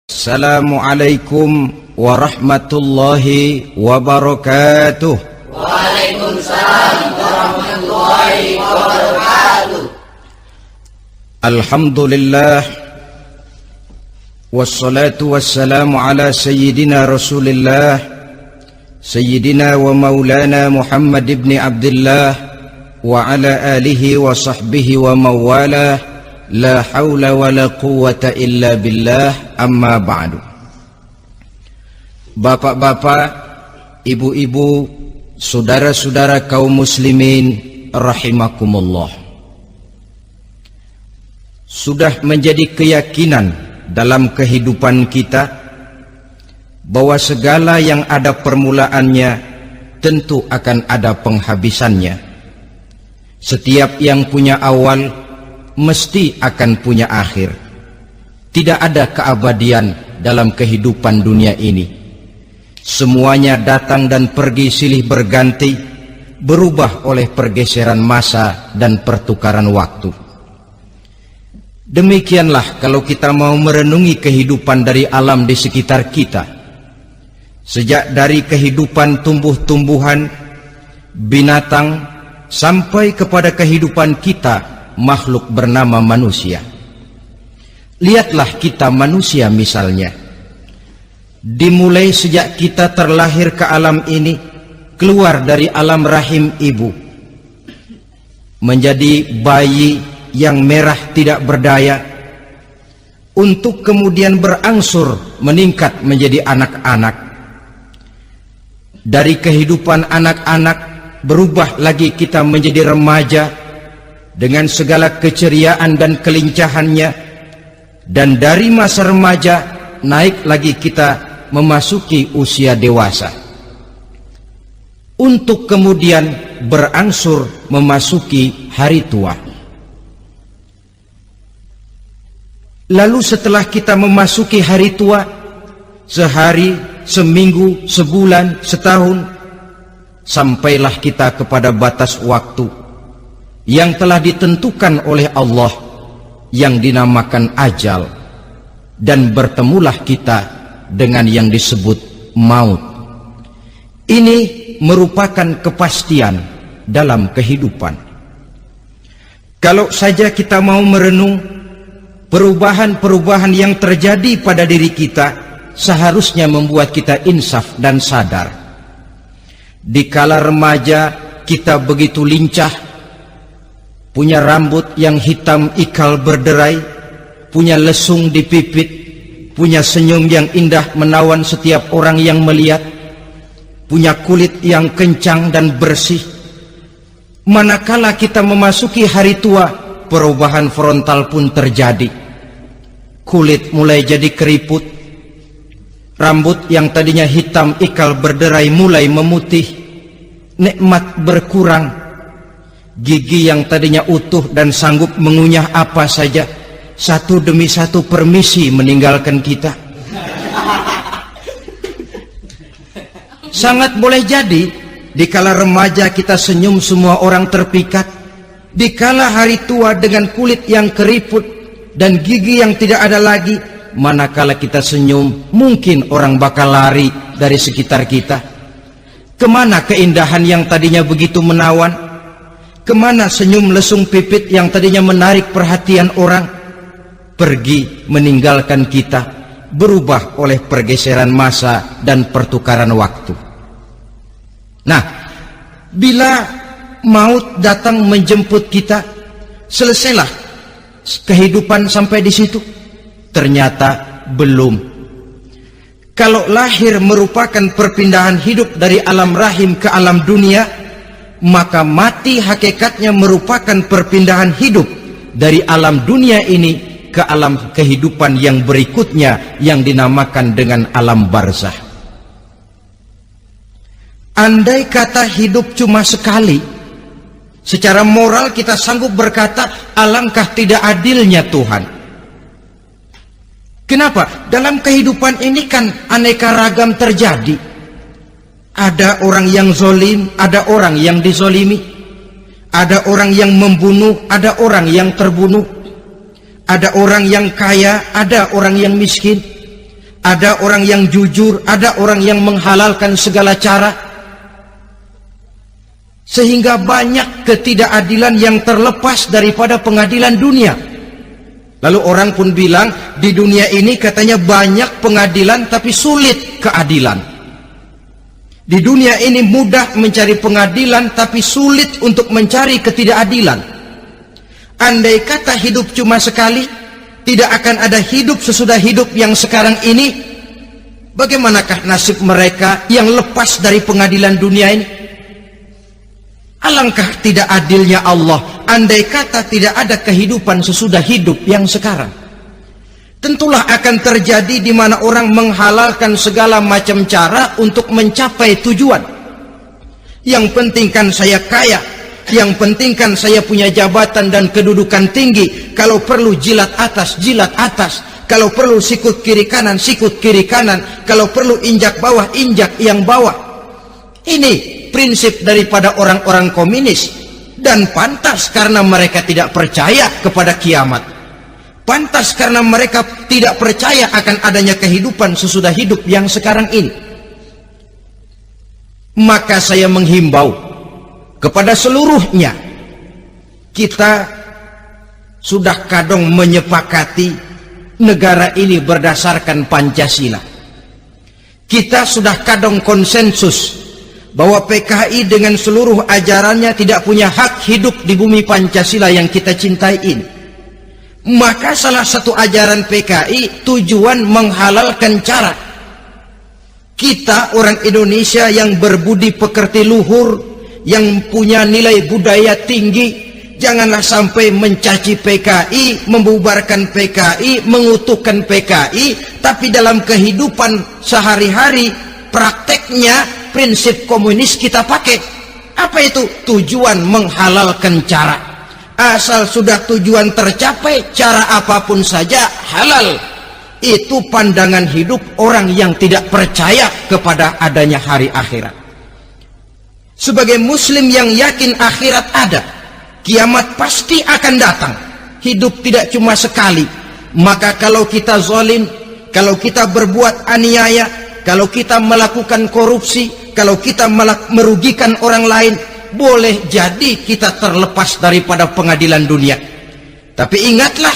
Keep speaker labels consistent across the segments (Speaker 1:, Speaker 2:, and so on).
Speaker 1: Assalamualaikum warahmatullahi wabarakatuh.
Speaker 2: Waalaikumsalam warahmatullahi wabarakatuh.
Speaker 1: Alhamdulillah wassalatu wassalamu ala sayyidina Rasulillah sayyidina wa maulana Muhammad ibn Abdullah wa ala alihi wa sahbihi wa mawalah. La haula wa la quwwata illa billah, amma ba'du. Bapak-bapak, ibu-ibu, saudara-saudara kaum muslimin rahimakumullah. Sudah menjadi keyakinan dalam kehidupan kita bahwa segala yang ada permulaannya tentu akan ada penghabisannya. Setiap yang punya awal mesti akan punya akhir. Tidak ada keabadian dalam kehidupan dunia ini. Semuanya datang dan pergi silih berganti, berubah oleh pergeseran masa dan pertukaran waktu. Demikianlah kalau kita mau merenungi kehidupan dari alam di sekitar kita. Sejak dari kehidupan tumbuh-tumbuhan, binatang, sampai kepada kehidupan kita, makhluk bernama manusia. Lihatlah kita manusia misalnya. Dimulai sejak kita terlahir ke alam ini, keluar dari alam rahim ibu, menjadi bayi yang merah tidak berdaya, untuk kemudian berangsur meningkat menjadi anak-anak. Dari kehidupan anak-anak berubah lagi kita menjadi remaja dengan segala keceriaan dan kelincahannya, dan dari masa remaja naik lagi kita memasuki usia dewasa, untuk kemudian berangsur memasuki hari tua. Lalu setelah kita memasuki hari tua, sehari, seminggu, sebulan, setahun, sampailah kita kepada batas waktu yang telah ditentukan oleh Allah, yang dinamakan ajal, dan bertemulah kita dengan yang disebut maut. Ini merupakan kepastian dalam kehidupan. Kalau saja kita mau merenung perubahan-perubahan yang terjadi pada diri kita, seharusnya membuat kita insaf dan sadar. Dikala remaja kita begitu lincah, punya rambut yang hitam ikal berderai, punya lesung di pipit, punya senyum yang indah menawan setiap orang yang melihat, punya kulit yang kencang dan bersih. Manakala kita memasuki hari tua, perubahan frontal pun terjadi. Kulit mulai jadi keriput, rambut yang tadinya hitam ikal berderai mulai memutih, nikmat berkurang. Gigi yang tadinya utuh dan sanggup mengunyah apa saja, satu demi satu permisi meninggalkan kita. Sangat boleh jadi dikala remaja kita senyum semua orang terpikat, dikala hari tua dengan kulit yang keriput dan gigi yang tidak ada lagi, manakala kita senyum mungkin orang bakal lari dari sekitar kita. Kemana keindahan yang tadinya begitu menawan? Kemana senyum lesung pipit yang tadinya menarik perhatian orang? Pergi meninggalkan kita, berubah oleh pergeseran masa dan pertukaran waktu. Nah, bila maut datang menjemput kita, selesailah kehidupan sampai di situ? Ternyata belum. Kalau lahir merupakan perpindahan hidup dari alam rahim ke alam dunia, maka mati hakikatnya merupakan perpindahan hidup dari alam dunia ini ke alam kehidupan yang berikutnya, yang dinamakan dengan alam barzah. Andai kata hidup cuma sekali, secara moral kita sanggup berkata, alangkah tidak adilnya Tuhan. Kenapa? Dalam kehidupan ini kan aneka ragam terjadi. Ada orang yang zolim, ada orang yang dizolimi, ada orang yang membunuh, ada orang yang terbunuh, ada orang yang kaya, ada orang yang miskin, Ada orang yang jujur, ada orang yang menghalalkan segala cara, sehingga banyak ketidakadilan yang terlepas daripada pengadilan dunia. Lalu orang pun bilang, di dunia ini katanya banyak pengadilan tapi sulit keadilan. Di dunia ini mudah mencari pengadilan tapi sulit untuk mencari ketidakadilan. Andai kata hidup cuma sekali, tidak akan ada hidup sesudah hidup yang sekarang ini. Bagaimanakah nasib mereka yang lepas dari pengadilan dunia ini? Alangkah tidak adilnya Allah, andai kata tidak ada kehidupan sesudah hidup yang sekarang. Tentulah akan terjadi di mana orang menghalalkan segala macam cara untuk mencapai tujuan. Yang penting kan saya kaya, yang penting kan saya punya jabatan dan kedudukan tinggi. Kalau perlu jilat atas, kalau perlu sikut kiri kanan, sikut kiri kanan, kalau perlu injak bawah, injak yang bawah. Ini prinsip daripada orang-orang komunis, dan pantas karena mereka tidak percaya kepada kiamat. Pantas karena mereka tidak percaya akan adanya kehidupan sesudah hidup yang sekarang ini. Maka saya menghimbau kepada seluruhnya, kita sudah kadung menyepakati negara ini berdasarkan Pancasila. Kita sudah kadung konsensus bahwa PKI dengan seluruh ajarannya tidak punya hak hidup di bumi Pancasila yang kita cintai ini. Maka salah satu ajaran PKI tujuan menghalalkan cara. Kita orang Indonesia yang berbudi pekerti luhur, yang punya nilai budaya tinggi, janganlah sampai mencaci PKI, membubarkan PKI, mengutukkan PKI, tapi dalam kehidupan sehari-hari prakteknya prinsip komunis kita pakai. Apa itu? Tujuan menghalalkan cara. Asal sudah tujuan tercapai, cara apapun saja halal. Itu pandangan hidup orang yang tidak percaya kepada adanya hari akhirat. Sebagai muslim yang yakin akhirat ada, kiamat pasti akan datang. Hidup tidak cuma sekali. Maka kalau kita zalim, kalau kita berbuat aniaya, kalau kita melakukan korupsi, kalau kita merugikan orang lain, boleh jadi kita terlepas daripada pengadilan dunia. Tapi ingatlah,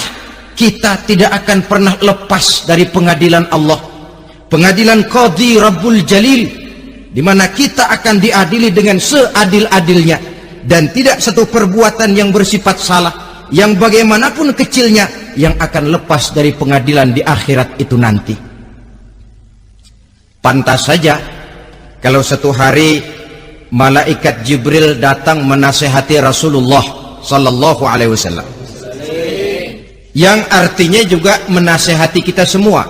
Speaker 1: kita tidak akan pernah lepas dari pengadilan Allah, pengadilan Qadhi Rabbul Jalil, di mana kita akan diadili dengan seadil-adilnya, dan tidak satu perbuatan yang bersifat salah, yang bagaimanapun kecilnya, yang akan lepas dari pengadilan di akhirat itu nanti. Pantas saja kalau satu hari malaikat Jibril datang menasehati Rasulullah sallallahu alaihi wasallam, yang artinya juga menasehati kita semua.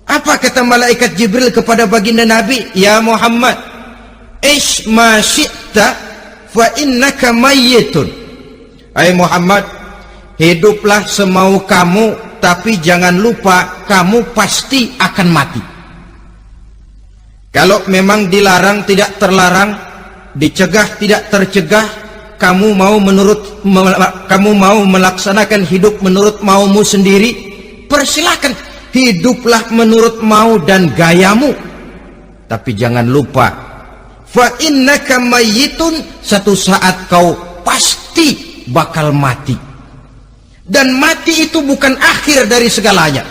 Speaker 1: Apa kata malaikat Jibril kepada baginda Nabi? Ya Muhammad, ish ma syi'ta fa innaka mayyitun. Hai Muhammad, hiduplah semau kamu, tapi jangan lupa kamu pasti akan mati. Kalau memang dilarang tidak terlarang, dicegah tidak tercegah, kamu mau melaksanakan hidup menurut maumu sendiri, persilakan, hiduplah menurut mau dan gayamu. Tapi jangan lupa, fa innaka mayyitun, satu saat kau pasti bakal mati. Dan mati itu bukan akhir dari segalanya,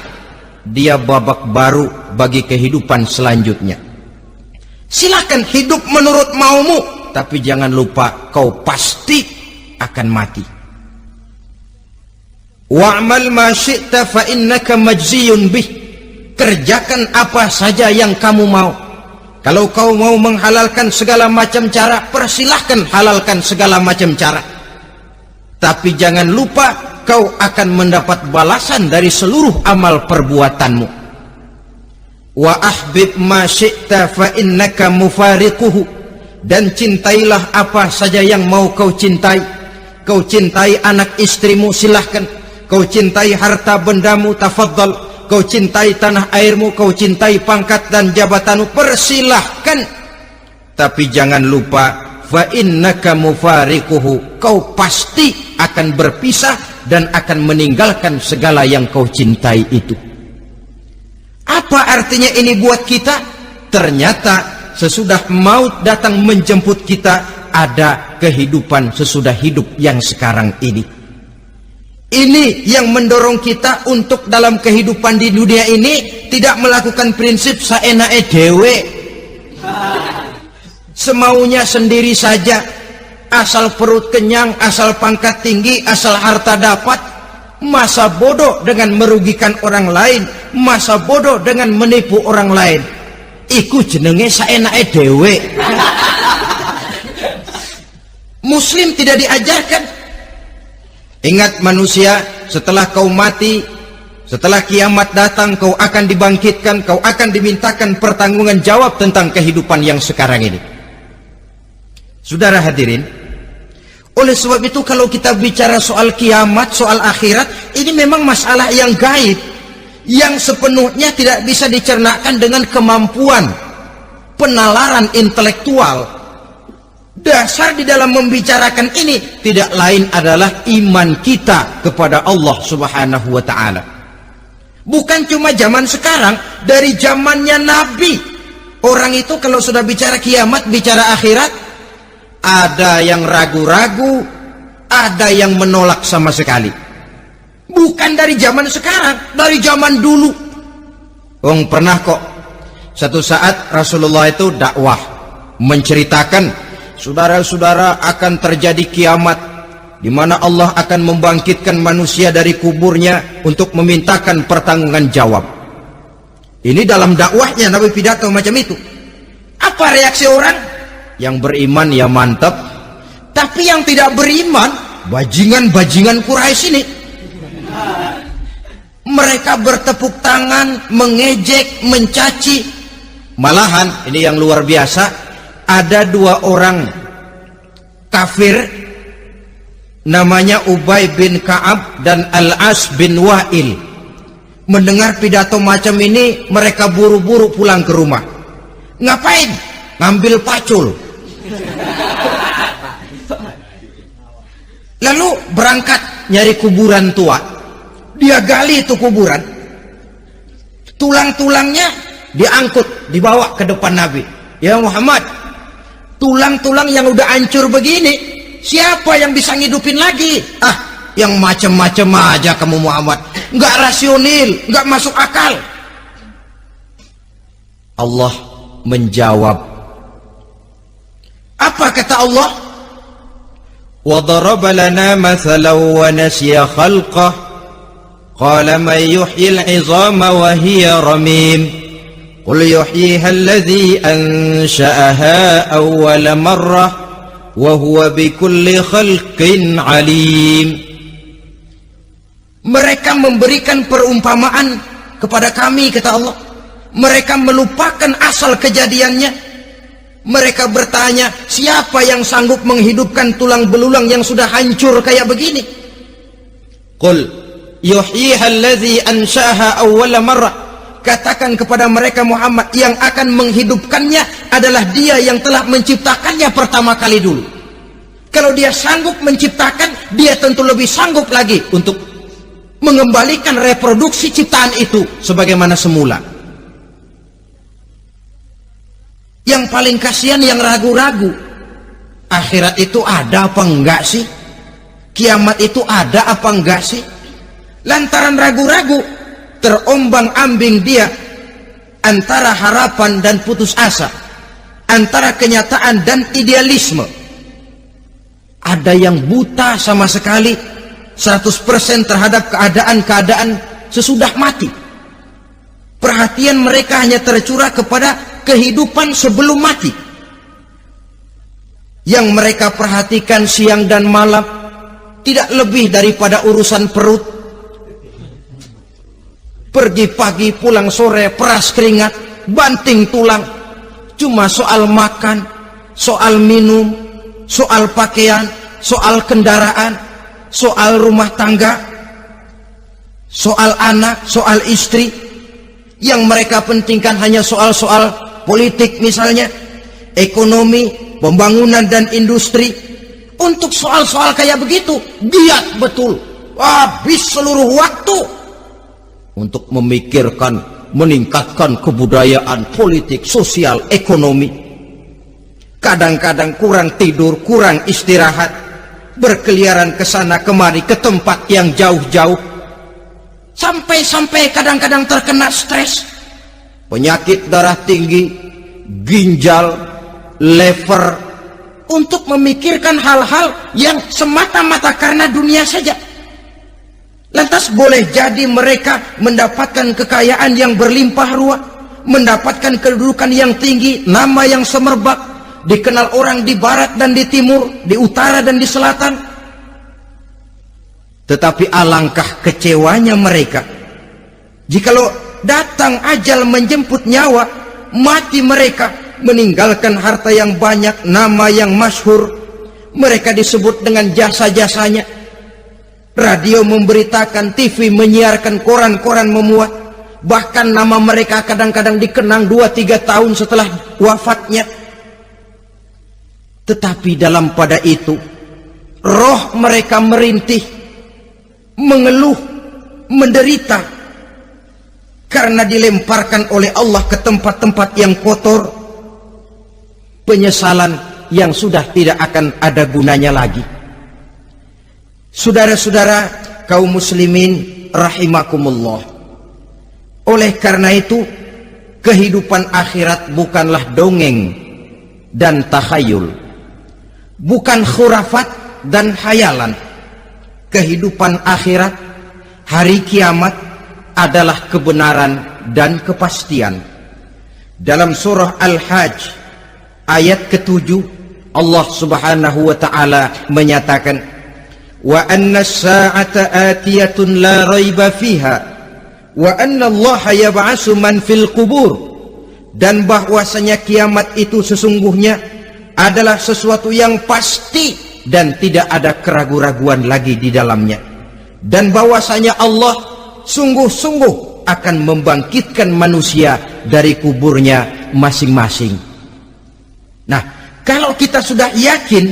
Speaker 1: dia babak baru bagi kehidupan selanjutnya. Silakan hidup menurut maumu, tapi jangan lupa kau pasti akan mati. Wa'mal ma syi'ta fa innaka majziyun bih. Kerjakan apa saja yang kamu mau. Kalau kau mau menghalalkan segala macam cara, persilahkan halalkan segala macam cara. Tapi jangan lupa kau akan mendapat balasan dari seluruh amal perbuatanmu. Wa ahbib ma syi'ta fa innaka mufariquhu. Dan cintailah apa saja yang mau kau cintai. Kau cintai anak istrimu, silahkan. Kau cintai harta bendamu, tafadhal. Kau cintai tanah airmu, kau cintai pangkat dan jabatanmu, persilahkan. Tapi jangan lupa, fa innaka mufariquhu, kau pasti akan berpisah dan akan meninggalkan segala yang kau cintai itu. Apa Apa artinya ini buat kita? Ternyata sesudah maut datang menjemput kita, ada kehidupan sesudah hidup yang sekarang ini. Ini yang mendorong kita untuk dalam kehidupan di dunia ini tidak melakukan prinsip saenake dewe, semaunya sendiri saja, asal perut kenyang, asal pangkat tinggi, asal harta dapat. Masa bodoh dengan merugikan orang lain, masa bodoh dengan menipu orang lain. Iku jenenge saenake dewe. Muslim tidak diajarkan. Ingat manusia, setelah kau mati, setelah kiamat datang, kau akan dibangkitkan, kau akan dimintakan pertanggungan jawab tentang kehidupan yang sekarang ini. Saudara hadirin, oleh sebab itu kalau kita bicara soal kiamat, soal akhirat, ini memang masalah yang gaib, yang sepenuhnya tidak bisa dicernakan dengan kemampuan penalaran intelektual. Dasar di dalam membicarakan ini tidak lain adalah iman kita kepada Allah Subhanahu wa ta'ala. Bukan cuma zaman sekarang, dari zamannya Nabi. Orang itu kalau sudah bicara kiamat, bicara akhirat, ada yang ragu-ragu, ada yang menolak sama sekali. Bukan dari zaman sekarang, dari zaman dulu. Pernah kok satu saat Rasulullah itu dakwah menceritakan, saudara-saudara, akan terjadi kiamat di mana Allah akan membangkitkan manusia dari kuburnya untuk memintakan pertanggungan jawab. Ini dalam dakwahnya Nabi pidato macam itu. Apa reaksi orang? Yang beriman ya mantap, tapi yang tidak beriman, bajingan-bajingan Quraisy ini, mereka bertepuk tangan, mengejek, mencaci. Malahan ini yang luar biasa, ada dua orang kafir namanya Ubay bin Ka'ab dan Al-As bin Wa'il. Mendengar pidato macam ini, mereka buru-buru pulang ke rumah. Ngapain? Ngambil pacul. Lalu berangkat nyari kuburan tua. Dia gali itu kuburan, tulang-tulangnya diangkut, dibawa ke depan Nabi. Ya Muhammad, tulang-tulang yang udah hancur begini, siapa yang bisa ngidupin lagi? Yang macam-macam aja kamu Muhammad, nggak rasional, nggak masuk akal. Allah menjawab. Apa kata Allah? وَضَرَبَ لَنَا مَثَلًا وَنَسِيَ خَلْقَهُ قَالَ مَنْ يُحْيِي الْعِظَامَ وَهِيَ رَمِيمٌ قُلْ يُحْيِيهَا الَّذِي أَنْشَأَهَا أَوَّلَ مَرَّةٍ وَهُوَ بِكُلِّ خَلْقٍ عَلِيمٌ. Mereka memberikan perumpamaan kepada kami, kata Allah. Mereka melupakan asal kejadiannya. Mereka bertanya, siapa yang sanggup menghidupkan tulang belulang yang sudah hancur kayak begini? Qul yuhyiha allazi ansha'aha awwala marrah. Katakan kepada mereka Muhammad, yang akan menghidupkannya adalah dia yang telah menciptakannya pertama kali dulu. Kalau dia sanggup menciptakan, dia tentu lebih sanggup lagi untuk mengembalikan reproduksi ciptaan itu sebagaimana semula. Yang paling kasihan yang ragu-ragu. Akhirat itu ada apa enggak sih? Kiamat itu ada apa enggak sih? Lantaran ragu-ragu, terombang-ambing dia antara harapan dan putus asa, antara kenyataan dan idealisme. Ada yang buta sama sekali 100% terhadap keadaan-keadaan sesudah mati. Perhatian mereka hanya tercurah kepada kehidupan sebelum mati. Yang mereka perhatikan siang dan malam tidak lebih daripada urusan perut. Pergi pagi, pulang sore, peras keringat, banting tulang. Cuma soal makan, soal minum, soal pakaian, soal kendaraan, soal rumah tangga, soal anak, soal istri. Yang mereka pentingkan hanya soal-soal politik misalnya, ekonomi, pembangunan dan industri. Untuk soal-soal kayak begitu, giat betul. Habis seluruh waktu untuk memikirkan meningkatkan kebudayaan, politik, sosial, ekonomi. Kadang-kadang kurang tidur, kurang istirahat, berkeliaran ke sana kemari ke tempat yang jauh-jauh, sampai kadang-kadang terkena stres, penyakit darah tinggi, ginjal, liver, untuk memikirkan hal-hal yang semata-mata karena dunia saja. Lantas boleh jadi mereka mendapatkan kekayaan yang berlimpah ruah, mendapatkan kedudukan yang tinggi, nama yang semerbak, dikenal orang di barat dan di timur, di utara dan di selatan. Tetapi alangkah kecewanya mereka jikalau datang ajal menjemput nyawa, mati mereka, meninggalkan harta yang banyak, nama yang masyhur. Mereka disebut dengan jasa-jasanya. Radio memberitakan, TV menyiarkan, koran-koran memuat. Bahkan nama mereka kadang-kadang dikenang 2-3 tahun setelah wafatnya. Tetapi dalam pada itu, roh mereka merintih, mengeluh, menderita, karena dilemparkan oleh Allah ke tempat-tempat yang kotor. Penyesalan yang sudah tidak akan ada gunanya lagi. Saudara-saudara kaum muslimin rahimakumullah, oleh karena itu kehidupan akhirat bukanlah dongeng dan takhayul, bukan khurafat dan hayalan. Kehidupan akhirat, hari kiamat adalah kebenaran dan kepastian. Dalam surah Al-Hajj ayat ke-7, Allah Subhanahu wa taala menyatakan, wa anna as-sa'ata atiyatun la raiba fiha wa anna Allah yab'atsu man fil qubur, dan bahwasanya kiamat itu sesungguhnya adalah sesuatu yang pasti dan tidak ada keraguan-raguan lagi di dalamnya, dan bahwasanya Allah sungguh-sungguh akan membangkitkan manusia dari kuburnya masing-masing. Nah, kalau kita sudah yakin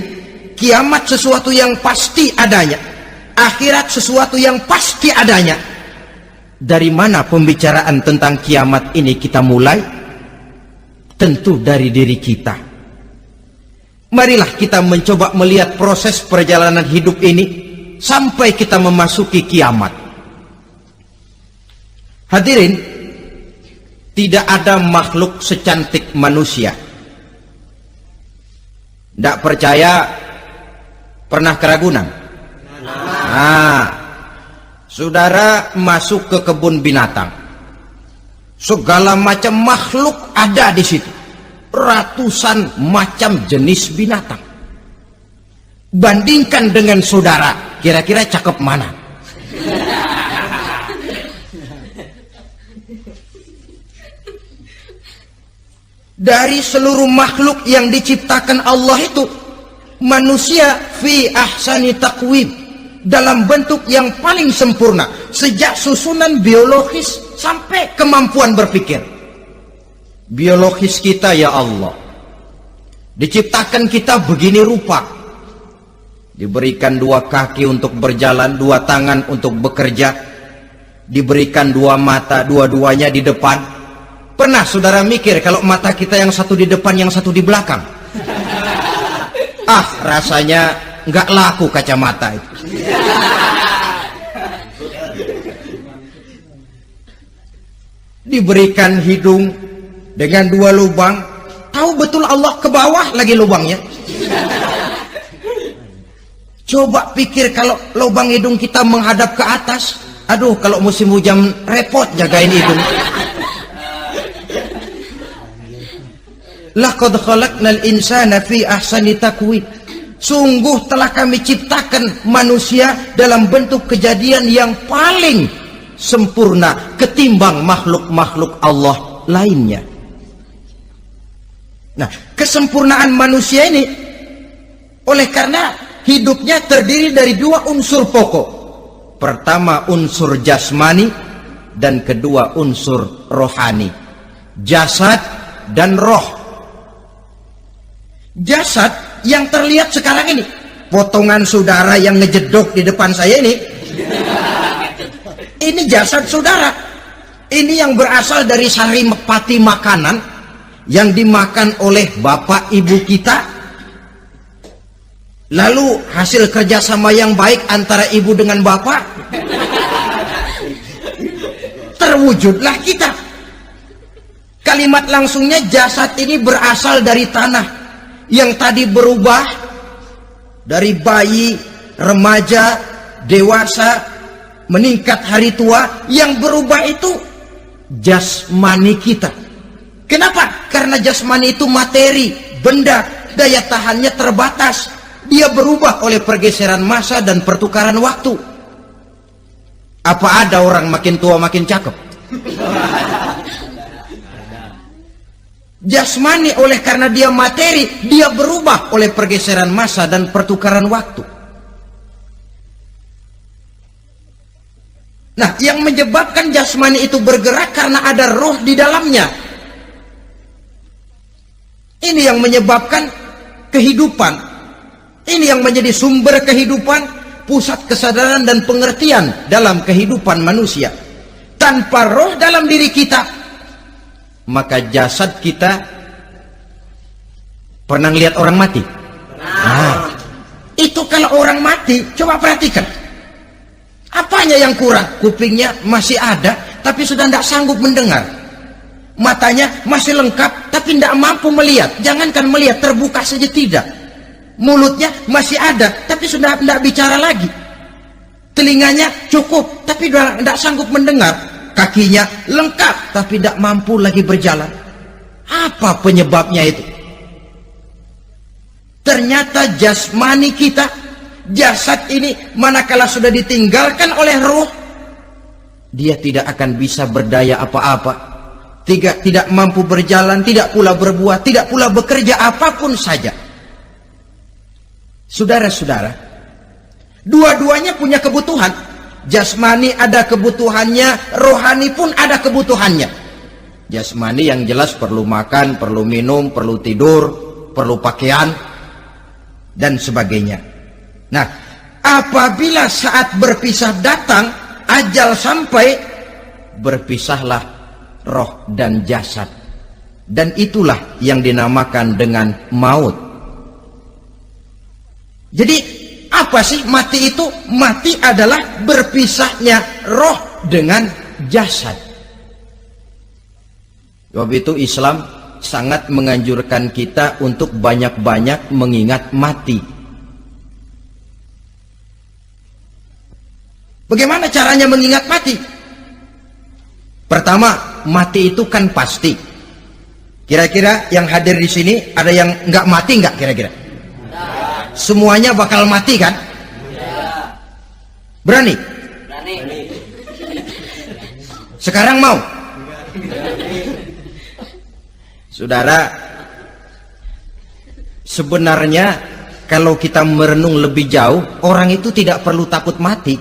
Speaker 1: kiamat sesuatu yang pasti adanya, akhirat sesuatu yang pasti adanya, dari mana pembicaraan tentang kiamat ini kita mulai? Tentu dari diri kita. Marilah kita mencoba melihat proses perjalanan hidup ini sampai kita memasuki kiamat. Hadirin, tidak ada makhluk secantik manusia. Tidak percaya? Pernah keragunan? Nah, saudara masuk ke kebun binatang, segala macam makhluk ada di situ, ratusan macam jenis binatang. Bandingkan dengan saudara, kira-kira cakep mana? Dari seluruh makhluk yang diciptakan Allah itu, manusia fi ahsani taqwim, dalam bentuk yang paling sempurna, sejak susunan biologis sampai kemampuan berpikir. Biologis kita ya Allah, diciptakan kita begini rupa, diberikan 2 kaki untuk berjalan, 2 tangan untuk bekerja, diberikan 2 mata, dua-duanya di depan. Pernah saudara mikir kalau mata kita yang satu di depan, yang satu di belakang? Ah, rasanya nggak laku kacamata itu. Diberikan hidung dengan 2 lubang, tahu betul Allah ke bawah lagi lubangnya. Coba pikir kalau lubang hidung kita menghadap ke atas, aduh, kalau musim hujan repot jagain hidung. Laqad khalaqnal insana fi ahsani taqwim. Sungguh telah kami ciptakan manusia dalam bentuk kejadian yang paling sempurna ketimbang makhluk-makhluk Allah lainnya. Nah, kesempurnaan manusia ini oleh karena hidupnya terdiri dari 2 unsur pokok. Pertama unsur jasmani dan kedua unsur rohani, jasad dan roh. Jasad yang terlihat sekarang ini, potongan saudara yang ngejedok di depan saya ini jasad saudara. Ini yang berasal dari saripati makanan yang dimakan oleh bapak ibu kita. Lalu hasil kerjasama yang baik antara ibu dengan bapak, terwujudlah kita. Kalimat langsungnya, jasad ini berasal dari tanah yang tadi berubah dari bayi, remaja, dewasa, meningkat hari tua. Yang berubah itu jasmani kita. Kenapa? Karena jasmani itu materi, benda, daya tahannya terbatas. Dia berubah oleh pergeseran masa dan pertukaran waktu. Apa ada orang makin tua makin cakep? Jasmani oleh karena dia materi, dia berubah oleh pergeseran masa dan pertukaran waktu. Nah, yang menyebabkan jasmani itu bergerak karena ada roh di dalamnya. Ini yang menyebabkan kehidupan. Ini yang menjadi sumber kehidupan, pusat kesadaran dan pengertian dalam kehidupan manusia. Tanpa roh dalam diri kita, maka jasad kita, pernah lihat orang mati? Nah, itu kalau orang mati, coba perhatikan. Apanya yang kurang? Kupingnya masih ada, tapi sudah tidak sanggup mendengar. Matanya masih lengkap, tapi tidak mampu melihat. Jangankan melihat, terbuka saja tidak. Mulutnya masih ada, tapi sudah tidak bicara lagi. Telinganya cukup, tapi sudah tidak sanggup mendengar. Kakinya lengkap, tapi tidak mampu lagi berjalan. Apa penyebabnya itu? Ternyata jasmani kita, jasad ini, manakala sudah ditinggalkan oleh roh, dia tidak akan bisa berdaya apa-apa. Tidak mampu berjalan, tidak pula berbuat, tidak pula bekerja apapun saja. Saudara-saudara, dua-duanya punya kebutuhan. Jasmani ada kebutuhannya, rohani pun ada kebutuhannya. Jasmani yang jelas perlu makan, perlu minum, perlu tidur, perlu pakaian, dan sebagainya. Nah, apabila saat berpisah datang, ajal sampai, berpisahlah roh dan jasad. Dan itulah yang dinamakan dengan maut. Jadi apa sih mati itu? Mati adalah berpisahnya roh dengan jasad. Sebab itu Islam sangat menganjurkan kita untuk banyak-banyak mengingat mati. Bagaimana caranya mengingat mati? Pertama, mati itu kan pasti. Kira-kira yang hadir di sini ada yang nggak mati nggak kira-kira? Semuanya bakal mati kan? Berani?
Speaker 2: Berani.
Speaker 1: Sekarang mau? Saudara, sebenarnya kalau kita merenung lebih jauh, orang itu tidak perlu takut mati.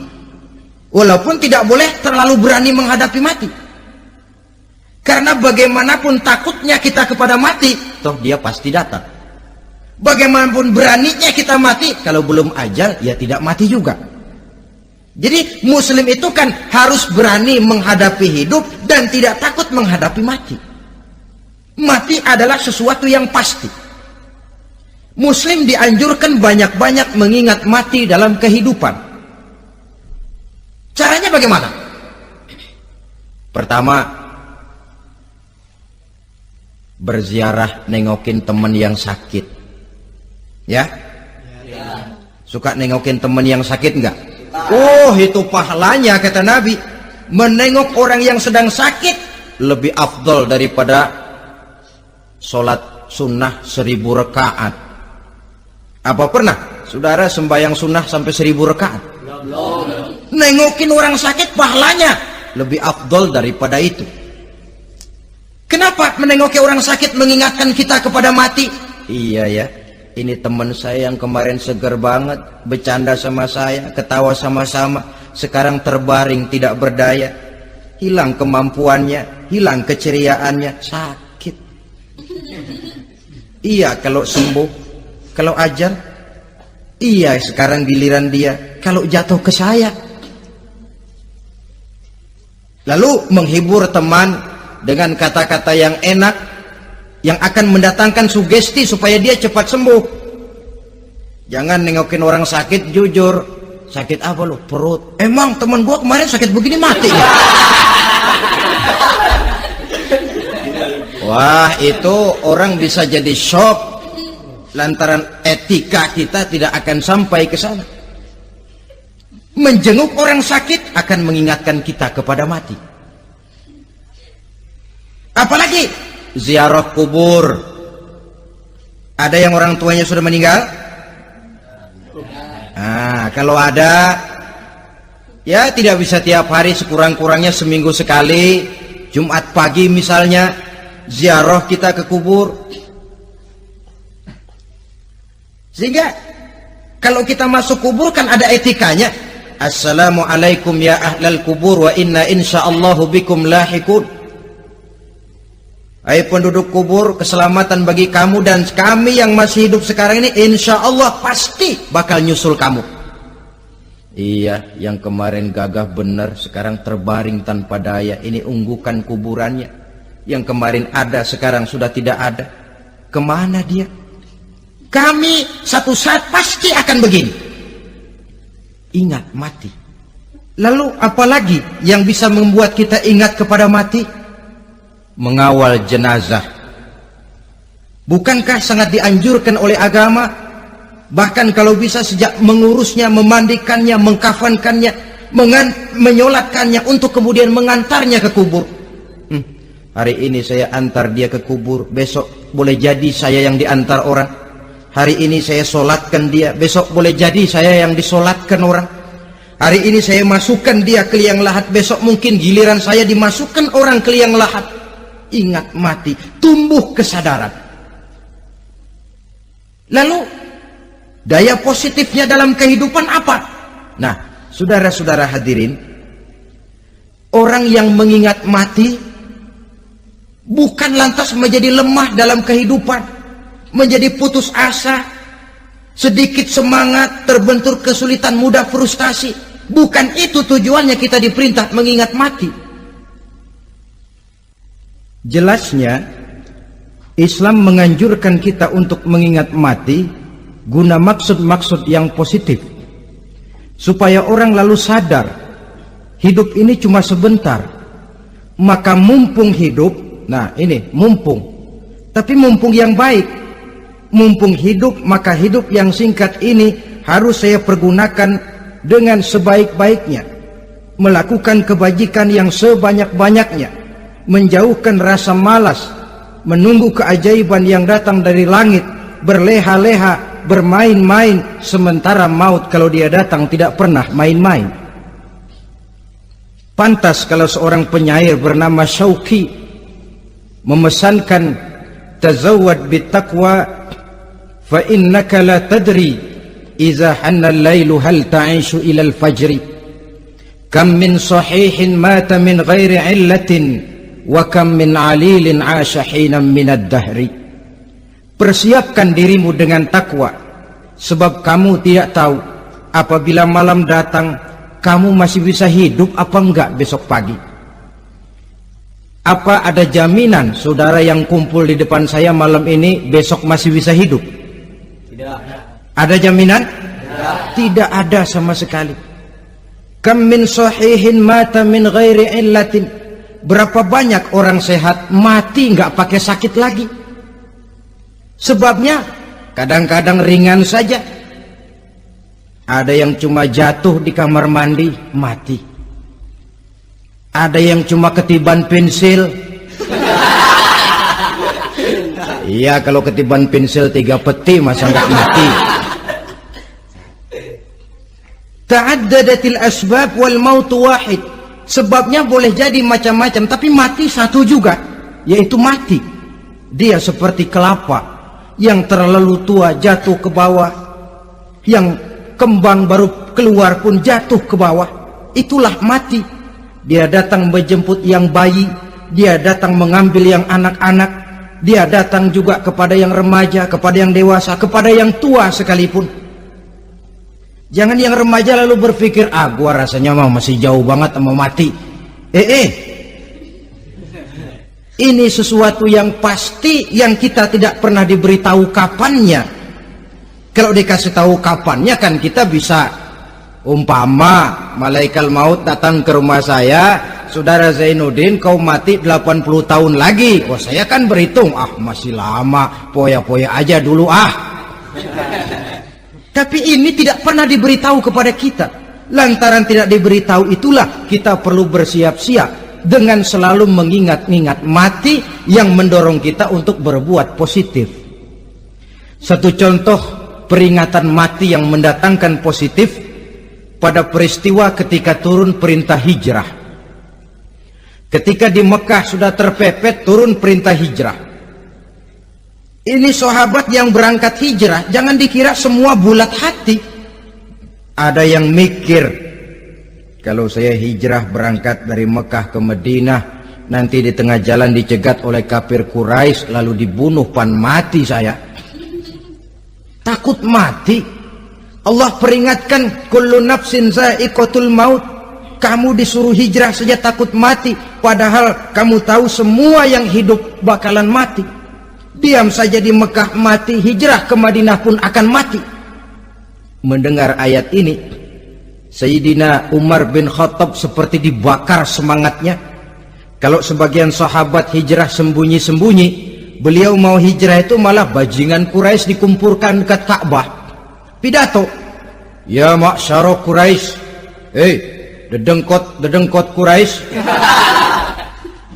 Speaker 1: Walaupun tidak boleh terlalu berani menghadapi mati. Karena bagaimanapun takutnya kita kepada mati, toh dia pasti datang. Bagaimanapun beraninya kita mati, kalau belum ajal ya tidak mati juga. Jadi muslim itu kan harus berani menghadapi hidup dan tidak takut menghadapi mati. Mati adalah sesuatu yang pasti. Muslim dianjurkan banyak-banyak mengingat mati dalam kehidupan. Caranya bagaimana? Pertama, berziarah nengokin teman yang sakit. Ya? Suka nengokin teman yang sakit enggak? Oh, itu pahalanya kata Nabi. Menengok orang yang sedang sakit lebih afdol daripada sholat sunnah 1000 rakaat. Apa pernah saudara sembahyang sunnah sampai 1000 rakaat? Nengokin orang sakit pahalanya lebih afdol daripada itu. Kenapa menengoki orang sakit mengingatkan kita kepada mati? Iya ya, ini teman saya yang kemarin seger banget, bercanda sama saya, ketawa sama-sama, sekarang terbaring tidak berdaya, hilang kemampuannya, hilang keceriaannya, sakit. Iya kalau sembuh, kalau ajal, iya sekarang giliran dia, kalau jatuh ke saya. lalu menghibur teman dengan kata-kata yang enak yang akan mendatangkan sugesti supaya dia cepat sembuh. Jangan nengokin orang sakit jujur, sakit apa lo? Perut. Emang teman gua kemarin sakit begini mati ya? Wah, itu orang bisa jadi shock lantaran etika kita tidak akan sampai ke sana. Menjenguk orang sakit akan mengingatkan kita kepada mati. Apalagi ziarah kubur. Ada yang orang tuanya sudah meninggal? Nah, kalau ada, ya tidak bisa tiap hari, sekurang-kurangnya seminggu sekali. Jumat pagi misalnya, ziarah kita ke kubur. Sehingga kalau kita masuk kubur kan ada etikanya. Assalamualaikum ya ahlal kubur wa inna insyaallahu bikum lahikun. Hai penduduk kubur, keselamatan bagi kamu dan kami yang masih hidup sekarang ini insya Allah pasti bakal nyusul kamu. Iya, yang kemarin gagah benar sekarang terbaring tanpa daya. Ini unggukan kuburannya. Yang kemarin ada sekarang sudah tidak ada. Kemana dia? Kami satu saat pasti akan begini. Ingat mati. Lalu apalagi yang bisa membuat kita ingat kepada mati? Mengawal jenazah. Bukankah sangat dianjurkan oleh agama? Bahkan kalau bisa sejak mengurusnya, memandikannya, mengkafankannya, menyolatkannya untuk kemudian mengantarnya ke kubur. Hari ini saya antar dia ke kubur, besok boleh jadi saya yang diantar orang. Hari ini saya solatkan dia, besok boleh jadi saya yang disolatkan orang. Hari ini saya masukkan dia ke liang lahat, besok mungkin giliran saya dimasukkan orang ke liang lahat. Ingat mati, tumbuh kesadaran. Lalu daya positifnya dalam kehidupan apa? Nah, saudara-saudara hadirin, orang yang mengingat mati bukan lantas menjadi lemah dalam kehidupan, menjadi putus asa, sedikit semangat, terbentur kesulitan, mudah frustasi. Bukan itu tujuannya kita diperintah mengingat mati. Jelasnya Islam menganjurkan kita untuk mengingat mati guna maksud-maksud yang positif, supaya orang lalu sadar hidup ini cuma sebentar. Maka mumpung hidup, nah ini mumpung, tapi mumpung yang baik. Mumpung hidup, maka hidup yang singkat ini harus saya pergunakan dengan sebaik-baiknya, melakukan kebajikan yang sebanyak-banyaknya, menjauhkan rasa malas, menunggu keajaiban yang datang dari langit, berleha-leha, bermain-main, sementara maut kalau dia datang tidak pernah main-main. Pantas kalau seorang penyair bernama Syauqi memesankan, tazawwad bittaqwa fa innaka la tadri idza hanna al-lailu hal ta'ishu ila al-fajri, kam min sahihin mata min ghairi illatin wa kam min alilin 'asha hinan minad dahri. Persiapkan dirimu dengan takwa, sebab kamu tidak tahu apabila malam datang kamu masih bisa hidup apa enggak besok pagi. Apa ada jaminan saudara yang kumpul di depan saya malam ini besok masih bisa hidup? Tidak. Ada jaminan? Tidak ada sama sekali. Kam min sahihin mata min ghairi illatin. Berapa banyak orang sehat mati nggak pakai sakit lagi. Sebabnya kadang-kadang ringan saja. Ada yang cuma jatuh di kamar mandi mati. Ada yang cuma ketiban pensil. Iya, kalau ketiban pensil 3 peti masa nggak mati. Ta'addadatil asbab wal mautu wahid. Sebabnya boleh jadi macam-macam, tapi mati satu juga, yaitu mati. Dia seperti kelapa yang terlalu tua jatuh ke bawah, yang kembang baru keluar pun jatuh ke bawah. Itulah mati. Dia datang menjemput yang bayi, dia datang mengambil yang anak-anak, dia datang juga kepada yang remaja, kepada yang dewasa, kepada yang tua sekalipun. Jangan yang remaja lalu berpikir, gua rasanya masih jauh banget mau mati. Ini sesuatu yang pasti yang kita tidak pernah diberitahu kapannya. Kalau dikasih tahu kapannya kan kita bisa, umpama malaikat maut datang ke rumah saya, saudara Zainuddin kau mati 80 tahun lagi. Oh saya kan berhitung, masih lama, poya-poya aja dulu Tapi ini tidak pernah diberitahu kepada kita. Lantaran tidak diberitahu itulah kita perlu bersiap-siap dengan selalu mengingat-ingat mati yang mendorong kita untuk berbuat positif. Satu contoh peringatan mati yang mendatangkan positif pada peristiwa ketika turun perintah hijrah. Ketika di Mekah sudah terpepet turun perintah hijrah. Ini sahabat yang berangkat hijrah, jangan dikira semua bulat hati. Ada yang mikir, kalau saya hijrah berangkat dari Mekah ke Madinah, nanti di tengah jalan dicegat oleh kafir Quraisy lalu dibunuh, mati saya. Takut mati. Allah peringatkan, kullu nafsin za'iqatul maut. Kamu disuruh hijrah saja takut mati, padahal kamu tahu semua yang hidup bakalan mati. Diam saja di Mekah mati, hijrah ke Madinah pun akan mati. Mendengar ayat ini, Sayyidina Umar bin Khattab seperti dibakar semangatnya. Kalau sebagian sahabat hijrah sembunyi-sembunyi, beliau mau hijrah itu malah bajingan Quraisy dikumpulkan dekat Ka'bah. Pidato, ya ma'syara Quraisy, dedengkot Quraisy,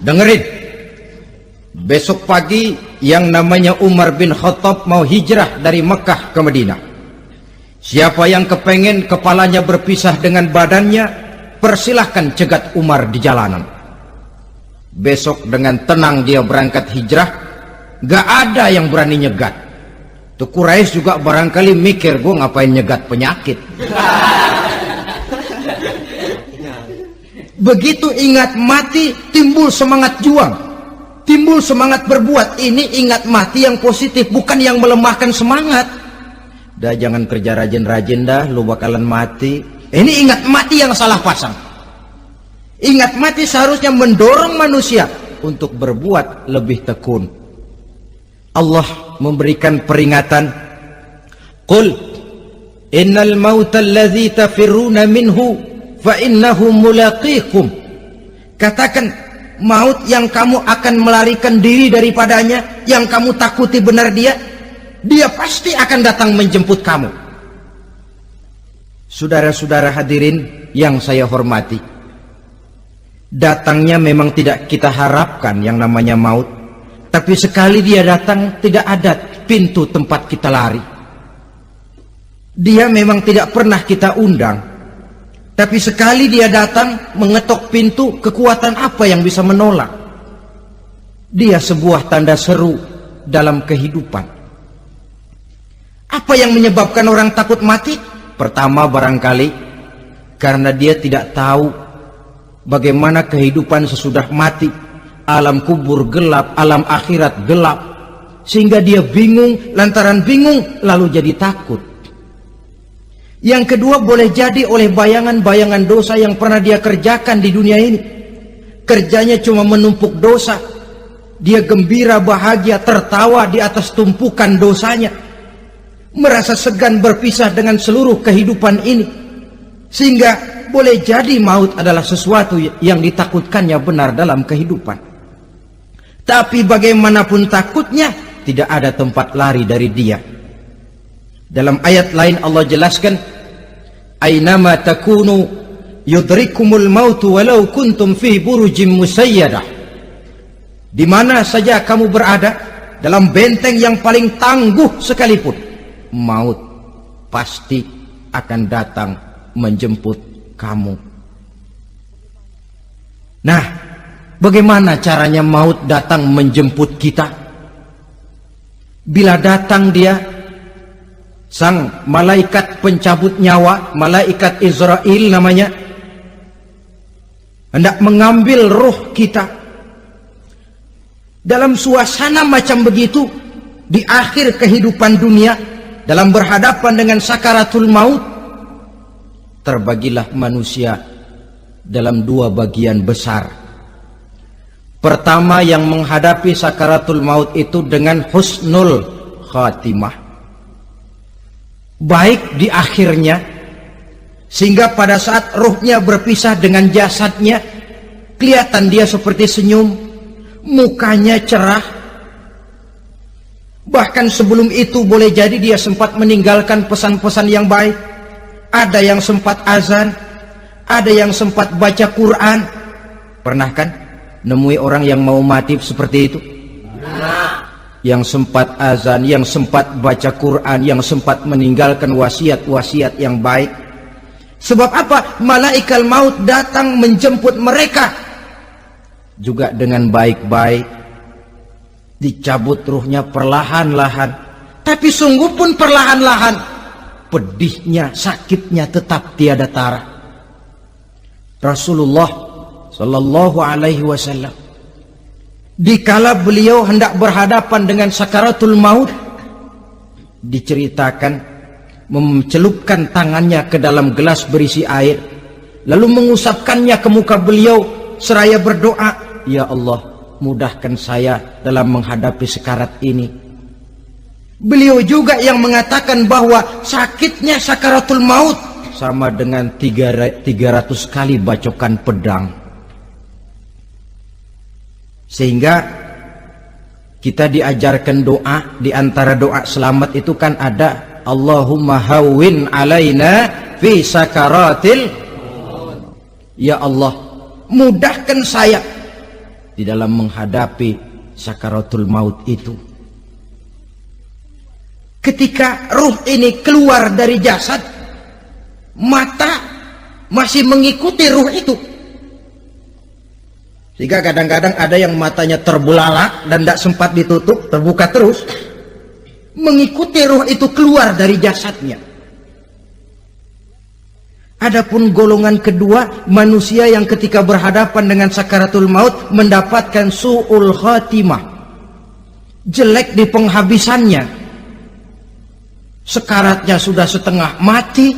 Speaker 1: dengerin. Besok pagi yang namanya Umar bin Khattab mau hijrah dari Mekah ke Madinah. Siapa yang kepengen kepalanya berpisah dengan badannya, persilahkan cegat Umar di jalanan. Besok dengan tenang dia berangkat hijrah, gak ada yang berani nyegat. Tuh Quraisy juga barangkali mikir, gue ngapain nyegat penyakit. Begitu ingat mati, timbul semangat juang, timbul semangat berbuat. Ini ingat mati yang positif, bukan yang melemahkan semangat. Dah jangan kerja rajin-rajin dah, lu bakalan mati. Ini ingat mati yang salah pasang. Ingat mati seharusnya mendorong manusia untuk berbuat lebih tekun. Allah memberikan peringatan, qul innal mauta alladzi tafirruna minhu fa innahu mulaqikum. Katakan, maut yang kamu akan melarikan diri daripadanya, yang kamu takuti benar dia pasti akan datang menjemput kamu. Saudara-saudara hadirin yang saya hormati, datangnya memang tidak kita harapkan yang namanya maut, tapi sekali dia datang tidak ada pintu tempat kita lari. Dia memang tidak pernah kita undang, tapi sekali dia datang mengetok pintu, kekuatan apa yang bisa menolak? Dia sebuah tanda seru dalam kehidupan. Apa yang menyebabkan orang takut mati? Pertama barangkali karena dia tidak tahu bagaimana kehidupan sesudah mati. Alam kubur gelap, alam akhirat gelap, sehingga dia bingung. Lantaran bingung lalu jadi takut. Yang kedua boleh jadi oleh bayangan-bayangan dosa yang pernah dia kerjakan di dunia ini. Kerjanya cuma menumpuk dosa. Dia gembira, bahagia, tertawa di atas tumpukan dosanya, merasa segan berpisah dengan seluruh kehidupan ini, sehingga boleh jadi maut adalah sesuatu yang ditakutkannya benar dalam kehidupan. Tapi bagaimanapun takutnya, tidak ada tempat lari dari dia. Dalam ayat lain Allah jelaskan, aynama takunu yudrikumul mautu walau kuntum fi burujim musayyadah. Di mana saja kamu berada, dalam benteng yang paling tangguh sekalipun, maut pasti akan datang menjemput kamu. Nah, bagaimana caranya maut datang menjemput kita? Bila datang dia, sang malaikat pencabut nyawa, malaikat Israel namanya, hendak mengambil ruh kita. Dalam suasana macam begitu, di akhir kehidupan dunia, dalam berhadapan dengan sakaratul maut, terbagilah manusia dalam dua bagian besar. Pertama, yang menghadapi sakaratul maut itu dengan husnul khatimah, baik di akhirnya, sehingga pada saat ruhnya berpisah dengan jasadnya, kelihatan dia seperti senyum, mukanya cerah. Bahkan sebelum itu boleh jadi dia sempat meninggalkan pesan-pesan yang baik. Ada yang sempat azan, ada yang sempat baca Quran. Pernah kan nemui orang yang mau mati seperti itu? Yang sempat azan, yang sempat baca Quran, yang sempat meninggalkan wasiat-wasiat yang baik. Sebab apa? Malaikat maut datang menjemput mereka juga dengan baik-baik. Dicabut ruhnya perlahan-lahan, tapi sungguh pun perlahan-lahan. Pedihnya, sakitnya tetap tiada tara. Rasulullah Sallallahu Alaihi Wasallam, dikala beliau hendak berhadapan dengan sakaratul maut, diceritakan mencelupkan tangannya ke dalam gelas berisi air, lalu mengusapkannya ke muka beliau seraya berdoa, "Ya Allah, mudahkan saya dalam menghadapi sekarat ini." Beliau juga yang mengatakan bahwa sakitnya sakaratul maut sama dengan 300 kali bacokan pedang. Sehingga kita diajarkan doa. Di antara doa selamat itu kan ada Allahumma hawwin alaina fi sakaratil, ya Allah, mudahkan saya di dalam menghadapi sakaratul maut itu. Ketika ruh ini keluar dari jasad, mata masih mengikuti ruh itu. Sehingga kadang-kadang ada yang matanya terbelalak dan tidak sempat ditutup, terbuka terus, mengikuti ruh itu keluar dari jasadnya. Adapun golongan kedua, manusia yang ketika berhadapan dengan sakaratul maut mendapatkan su'ul khatimah, jelek di penghabisannya. Sekaratnya sudah setengah mati,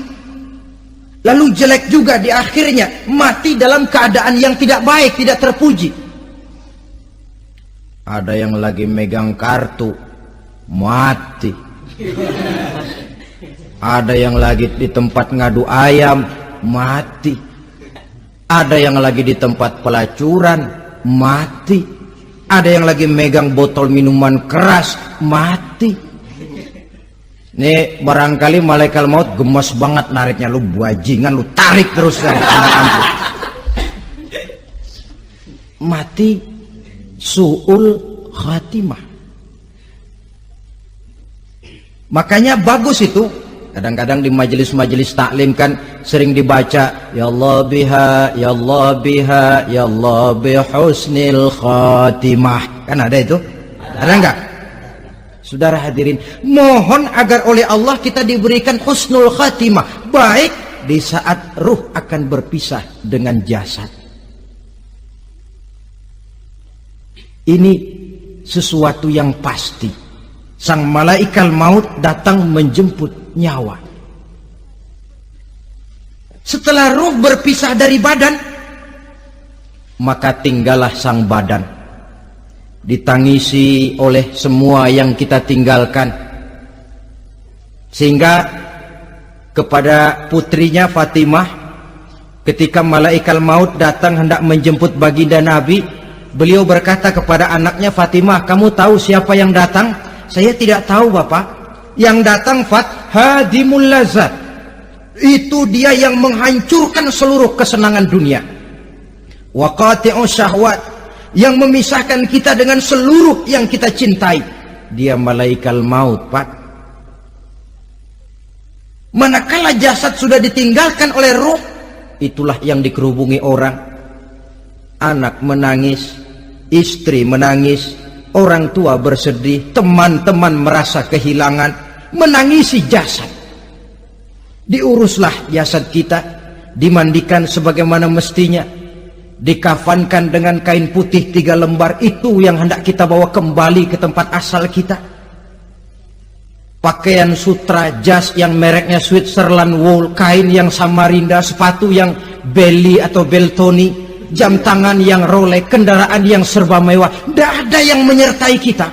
Speaker 1: lalu jelek juga di akhirnya, mati dalam keadaan yang tidak baik, tidak terpuji. Ada yang lagi megang kartu, mati. Ada yang lagi di tempat ngadu ayam, mati. Ada yang lagi di tempat pelacuran, mati. Ada yang lagi megang botol minuman keras, mati. Nih barangkali malaikat maut gemes banget nariknya, lu bajingan, lu tarik terus kan. Mati su'ul khatimah. Makanya bagus itu. Kadang-kadang di majelis-majelis taklim kan sering dibaca, ya Allah biha, ya Allah biha, ya Allah bihusnil khatimah. Kan ada itu? Ada enggak? Saudara hadirin, mohon agar oleh Allah kita diberikan husnul khatimah, baik di saat ruh akan berpisah dengan jasad. Ini sesuatu yang pasti. Sang malaikat maut datang menjemput nyawa. Setelah ruh berpisah dari badan, maka tinggallah sang badan, ditangisi oleh semua yang kita tinggalkan. Sehingga kepada putrinya Fatimah, ketika malaikat maut datang hendak menjemput baginda Nabi, beliau berkata kepada anaknya, Fatimah, kamu tahu siapa yang datang? Saya tidak tahu, Bapak. Yang datang hadimul lazat, itu dia yang menghancurkan seluruh kesenangan dunia, wa qati'us syahwat, yang memisahkan kita dengan seluruh yang kita cintai. Dia malaikat maut, Pak. Manakala jasad sudah ditinggalkan oleh ruh, itulah yang dikerubungi orang. Anak menangis, istri menangis, orang tua bersedih, teman-teman merasa kehilangan, menangisi jasad. Diuruslah jasad kita, dimandikan sebagaimana mestinya, dikafankan dengan kain putih 3 lembar, itu yang hendak kita bawa kembali ke tempat asal kita. Pakaian sutra, jas yang mereknya Switzerland wool, kain yang Samarinda, sepatu yang Belly atau Beltoni, jam tangan yang Rolex, kendaraan yang serba mewah. Tidak ada yang menyertai kita.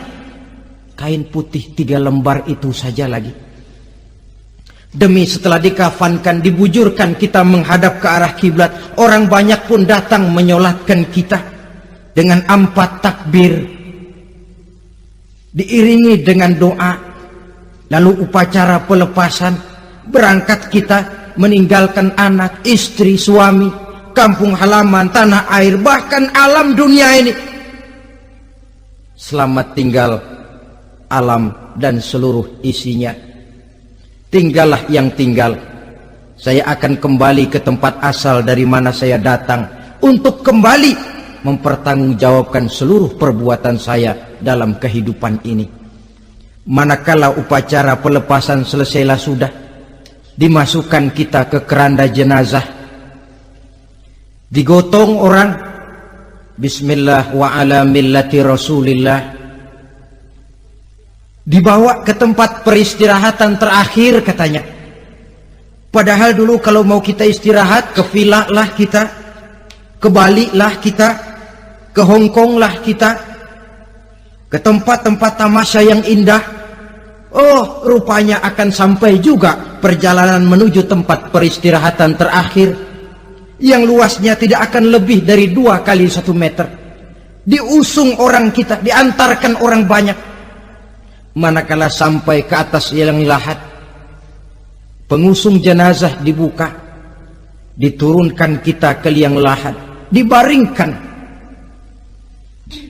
Speaker 1: Kain putih 3 lembar itu saja lagi. Demi setelah dikafankan, dibujurkan kita menghadap ke arah kiblat, orang banyak pun datang menyolatkan kita dengan 4 takbir, diiringi dengan doa. Lalu upacara pelepasan, berangkat kita meninggalkan anak, istri, suami, kampung halaman, tanah air, bahkan alam dunia ini. Selamat tinggal alam dan seluruh isinya. Tinggallah yang tinggal. Saya akan kembali ke tempat asal dari mana saya datang, untuk kembali mempertanggungjawabkan seluruh perbuatan saya dalam kehidupan ini. Manakala upacara pelepasan selesailah sudah, dimasukkan kita ke keranda jenazah, digotong orang, bismillah wa ala millati rasulillah, dibawa ke tempat peristirahatan terakhir katanya. Padahal dulu kalau mau kita istirahat, ke villa lah kita, ke Bali lah kita, ke Hong Kong lah kita, ke tempat-tempat tamasya yang indah. Oh, rupanya akan sampai juga perjalanan menuju tempat peristirahatan terakhir, yang luasnya tidak akan lebih dari 2 kali 1 meter. Diusung orang kita, diantarkan orang banyak. Manakala sampai ke atas liang lahat, pengusung jenazah dibuka, diturunkan kita ke liang lahat, dibaringkan.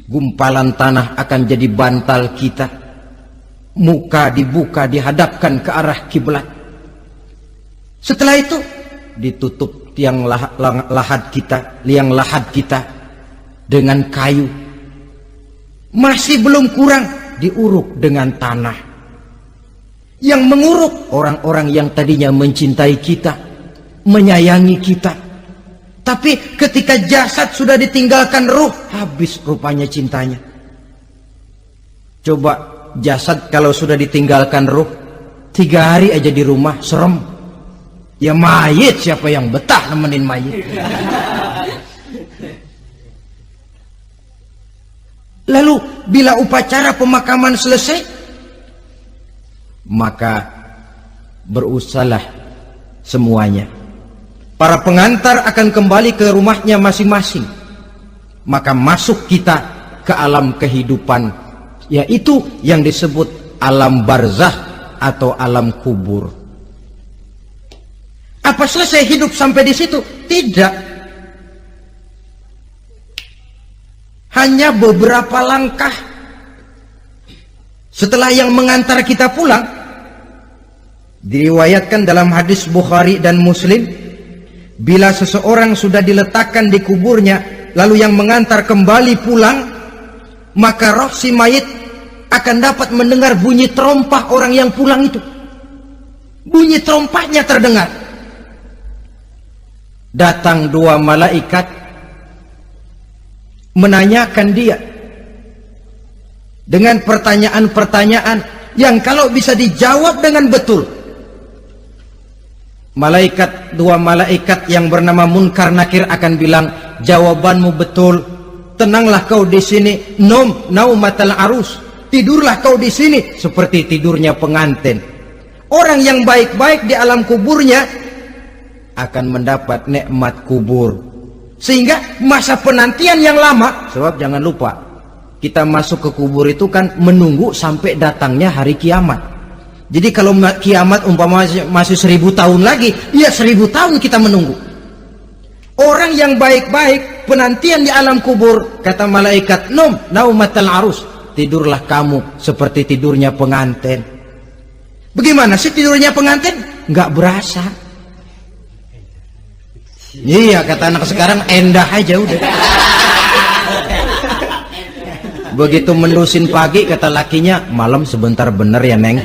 Speaker 1: Gumpalan tanah akan jadi bantal kita, muka dibuka, dihadapkan ke arah kiblat. Setelah itu ditutup liang lahat kita dengan kayu. Masih belum kurang, diuruk dengan tanah. Yang menguruk orang-orang yang tadinya mencintai kita, menyayangi kita. Tapi ketika jasad sudah ditinggalkan ruh, habis rupanya cintanya. Coba jasad kalau sudah ditinggalkan ruh, 3 hari aja di rumah, serem. Ya mayit, siapa yang betah nemenin mayit? Lalu bila upacara pemakaman selesai, maka berusahalah semuanya. Para pengantar akan kembali ke rumahnya masing-masing. Maka masuk kita ke alam kehidupan, yaitu yang disebut alam barzakh atau alam kubur. Apa selesai hidup sampai di situ? Tidak. Hanya beberapa langkah setelah yang mengantar kita pulang. Diriwayatkan dalam hadis Bukhari dan Muslim, bila seseorang sudah diletakkan di kuburnya, lalu yang mengantar kembali pulang, maka roh si mayit akan dapat mendengar bunyi terompah orang yang pulang itu. Bunyi terompahnya terdengar. Datang 2 malaikat menanyakan dia dengan pertanyaan-pertanyaan yang kalau bisa dijawab dengan betul, 2 malaikat yang bernama Munkar Nakir akan bilang, jawabanmu betul, tenanglah kau di sini, naumatal arus, tidurlah kau di sini seperti tidurnya pengantin. Orang yang baik-baik di alam kuburnya akan mendapat nikmat kubur. Sehingga masa penantian yang lama, sebab jangan lupa, kita masuk ke kubur itu kan menunggu sampai datangnya hari kiamat. Jadi kalau kiamat umpama masih 1000 tahun lagi, ya 1000 tahun kita menunggu. Orang yang baik-baik, penantian di alam kubur, kata malaikat, naumatal arus, tidurlah kamu seperti tidurnya pengantin. Bagaimana sih tidurnya pengantin? Nggak berasa. Iya, kata anak sekarang, endah aja udah. Begitu mendusin pagi, kata lakinya, malam sebentar bener ya Neng.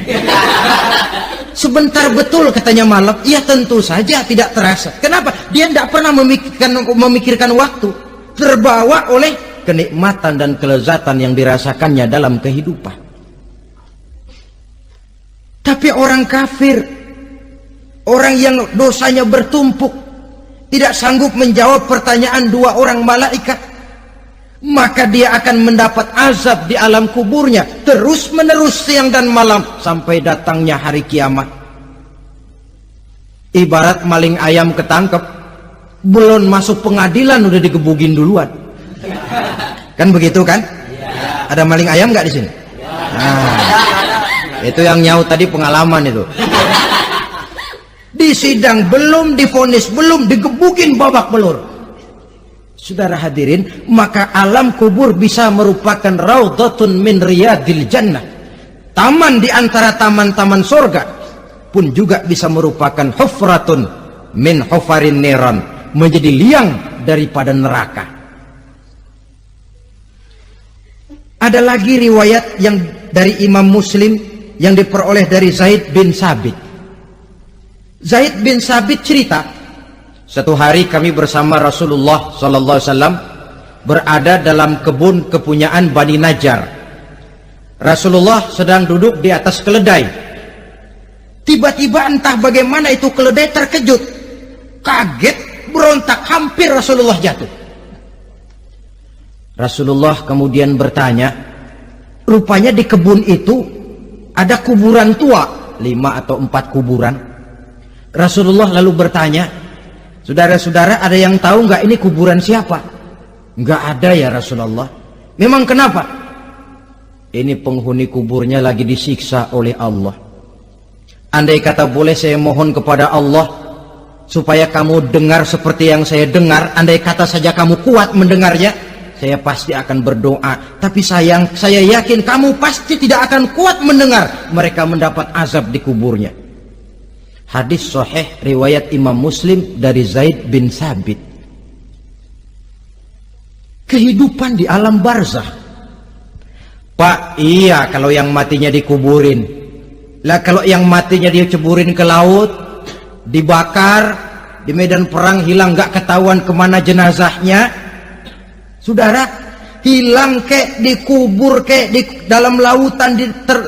Speaker 1: Sebentar betul katanya malam. Iya, tentu saja tidak terasa. Kenapa? Dia tidak pernah memikirkan waktu. Terbawa oleh kenikmatan dan kelezatan yang dirasakannya dalam kehidupan. Tapi orang kafir, orang yang dosanya bertumpuk, tidak sanggup menjawab pertanyaan dua orang malaikat, maka dia akan mendapat azab di alam kuburnya terus menerus siang dan malam sampai datangnya hari kiamat. Ibarat maling ayam ketangkep, belum masuk pengadilan udah digebugin duluan. Kan begitu kan? Ada maling ayam nggak di sini? Nah, itu yang nyaut tadi pengalaman itu. Di sidang belum divonis, belum digebukin babak belur. Saudara hadirin, maka alam kubur bisa merupakan raudhatun min riyadil jannah, taman di antara taman-taman surga, pun juga bisa merupakan hufratun min hufarin niran, menjadi liang daripada neraka. Ada lagi riwayat yang dari Imam Muslim yang diperoleh dari Zaid bin Sabit. Zaid bin Sabit cerita, satu hari kami bersama Rasulullah SAW berada dalam kebun kepunyaan Bani Najjar. Rasulullah sedang duduk di atas keledai. Tiba-tiba entah bagaimana itu keledai terkejut, kaget, berontak, hampir Rasulullah jatuh. Rasulullah kemudian bertanya, rupanya di kebun itu ada kuburan tua, 5 atau 4 kuburan. Rasulullah lalu bertanya, saudara-saudara ada yang tahu nggak ini kuburan siapa? Nggak ada ya Rasulullah. Memang kenapa? Ini penghuni kuburnya lagi disiksa oleh Allah. Andai kata boleh saya mohon kepada Allah supaya kamu dengar seperti yang saya dengar, andai kata saja kamu kuat mendengarnya, saya pasti akan berdoa. Tapi sayang, saya yakin kamu pasti tidak akan kuat mendengar mereka mendapat azab di kuburnya. Hadis sahih riwayat Imam Muslim dari Zaid bin Sabit. Kehidupan di alam barzah. Pak, iya kalau yang matinya dikuburin. Lah kalau yang matinya dia ceburin ke laut, dibakar, di medan perang hilang gak ketahuan kemana jenazahnya. Saudara, hilang kek, dikubur kek, di dalam lautan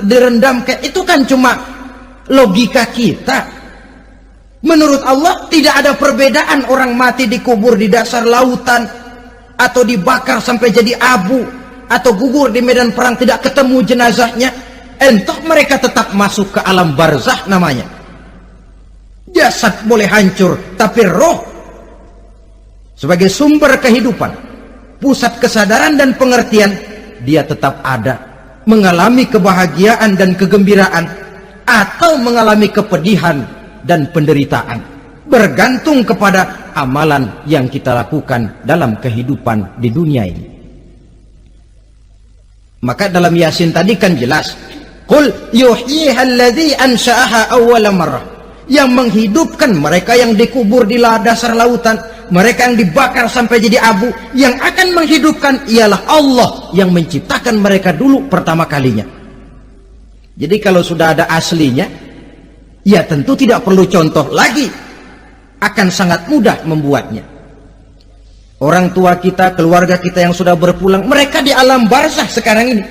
Speaker 1: direndam kek, itu kan cuma logika kita. Menurut Allah tidak ada perbedaan orang mati dikubur di dasar lautan, atau dibakar sampai jadi abu, atau gugur di medan perang tidak ketemu jenazahnya. Entah mereka tetap masuk ke alam barzah namanya. Jasad boleh hancur, tapi roh sebagai sumber kehidupan, pusat kesadaran dan pengertian, dia tetap ada, mengalami kebahagiaan dan kegembiraan, atau mengalami kepedihan dan penderitaan, bergantung kepada amalan yang kita lakukan dalam kehidupan di dunia ini. Maka dalam Yasin tadi kan jelas, qul yuhyiha alladzi ansha'aha awwala marrah, yang menghidupkan mereka yang dikubur di dasar lautan, mereka yang dibakar sampai jadi abu, yang akan menghidupkan ialah Allah yang menciptakan mereka dulu pertama kalinya. Jadi kalau sudah ada aslinya, ya tentu tidak perlu contoh lagi, akan sangat mudah membuatnya. Orang tua kita, keluarga kita yang sudah berpulang, mereka di alam barzah sekarang ini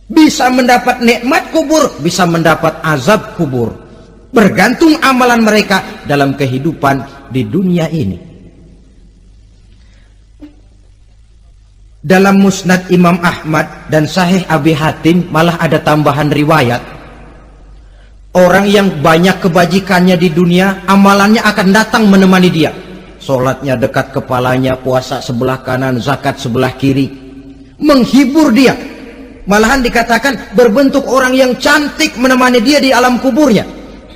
Speaker 1: bisa mendapat nikmat kubur, bisa mendapat azab kubur, bergantung amalan mereka dalam kehidupan di dunia ini. Dalam Musnad Imam Ahmad dan Sahih Abi Hatim malah ada tambahan riwayat, orang yang banyak kebajikannya di dunia, amalannya akan datang menemani dia. Sholatnya dekat kepalanya, puasa sebelah kanan, zakat sebelah kiri, menghibur dia. Malahan dikatakan berbentuk orang yang cantik menemani dia di alam kuburnya.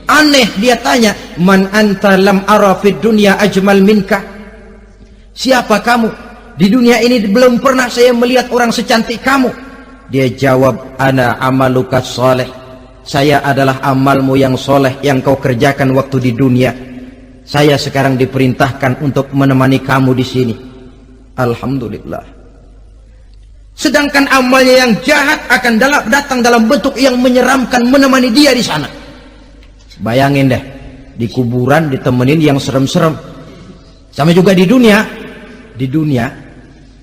Speaker 1: Aneh, dia tanya, man anta lam ara fid dunya ajmal minka, siapa kamu? Di dunia ini belum pernah saya melihat orang secantik kamu. Dia jawab, ana amaluka soleh, saya adalah amalmu yang soleh yang kau kerjakan waktu di dunia. Saya sekarang diperintahkan untuk menemani kamu di sini. Alhamdulillah. Sedangkan amalnya yang jahat akan datang dalam bentuk yang menyeramkan menemani dia di sana. Bayangin deh, di kuburan ditemenin yang serem-serem. Sama juga di dunia. Di dunia,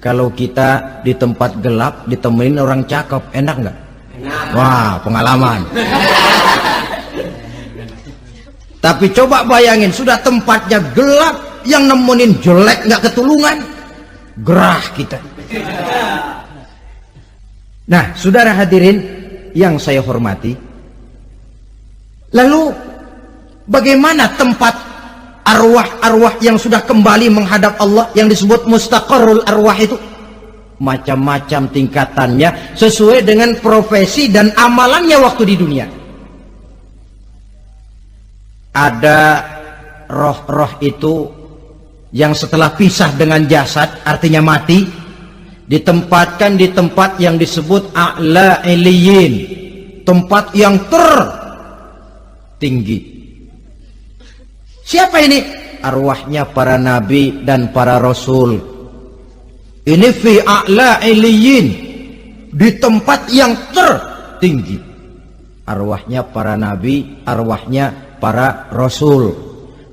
Speaker 1: kalau kita di tempat gelap ditemenin orang cakep, enak nggak? Wah, pengalaman. Tapi coba bayangin, sudah tempatnya gelap, yang nemenin jelek nggak ketulungan, gerah kita. Nah, saudara hadirin yang saya hormati, lalu bagaimana tempat arwah-arwah yang sudah kembali menghadap Allah yang disebut mustaqarrul arwah itu? Macam-macam tingkatannya sesuai dengan profesi dan amalannya waktu di dunia. Ada roh-roh itu yang setelah pisah dengan jasad, artinya mati, ditempatkan di tempat yang disebut a'la iliyin, tempat yang tertinggi. Siapa ini? Arwahnya para nabi dan para rasul. Ini fi a'la iliyin, di tempat yang tertinggi. Arwahnya para nabi, arwahnya para rasul.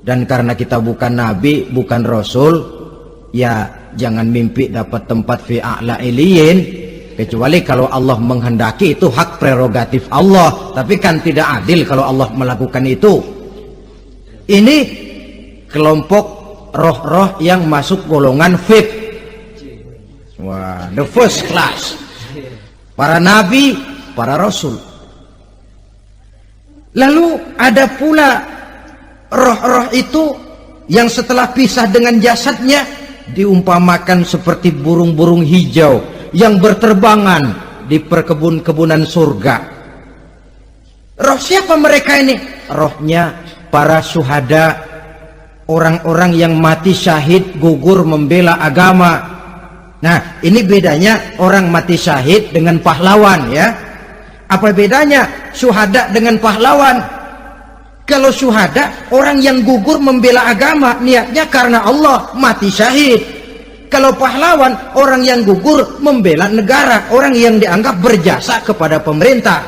Speaker 1: Dan karena kita bukan nabi, bukan rasul, ya jangan mimpi dapat tempat fi a'la iliyin, kecuali kalau Allah menghendaki. Itu hak prerogatif Allah, tapi kan tidak adil kalau Allah melakukan itu. Ini kelompok roh-roh yang masuk golongan VIP. Wah, the first class. Para nabi, para rasul. Lalu ada pula roh-roh itu yang setelah pisah dengan jasadnya diumpamakan seperti burung-burung hijau yang berterbangan di perkebun-kebunan surga. Roh siapa mereka ini? Rohnya para syuhada, orang-orang yang mati syahid gugur membela agama. Nah, ini bedanya orang mati syahid dengan pahlawan, ya. Apa bedanya syuhada dengan pahlawan? Kalau syuhada, orang yang gugur membela agama, niatnya karena Allah, mati syahid. Kalau pahlawan, orang yang gugur membela negara, orang yang dianggap berjasa kepada pemerintah.